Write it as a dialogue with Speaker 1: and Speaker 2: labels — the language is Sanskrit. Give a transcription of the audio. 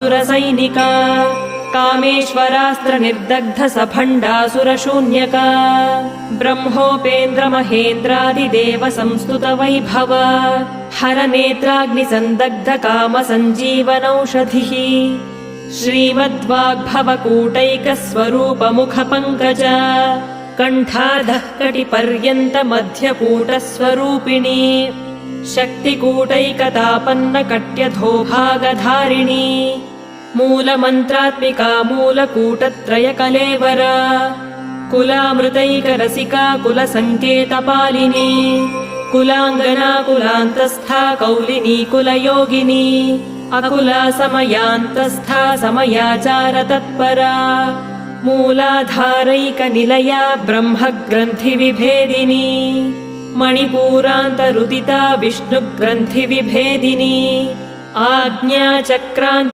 Speaker 1: सुरसैनिका कामेश्वरास्त्र निर्दग्ध सभण्डासुरशून्यका ब्रह्मोपेन्द्र महेन्द्रादिदेव संस्तुत वैभव हरनेत्राग्निसन्दग्ध काम सञ्जीवनौषधिः श्रीमद्वाग्भवकूटैकस्वरूप मुखपङ्कज कण्ठाधः कटिपर्यन्त मध्यकूटस्वरूपिणी शक्तिकूटैकतापन्न कट्यधो भागधारिणी मूलमन्त्रात्मिका मूलकूटत्रयकलेवरा कुलामृतैकरसिका कुलसङ्केतपालिनी कुलाङ्गना कुलान्तस्था कौलिनी कुलयोगिनी अकुला समयान्तस्था समयाचार तत्परा मूलाधारैकनिलया ब्रह्मग्रन्थिविभेदिनी मणिपूरान्तरुदिता विष्णुग्रन्थिविभेदिनी आज्ञाचक्रान्त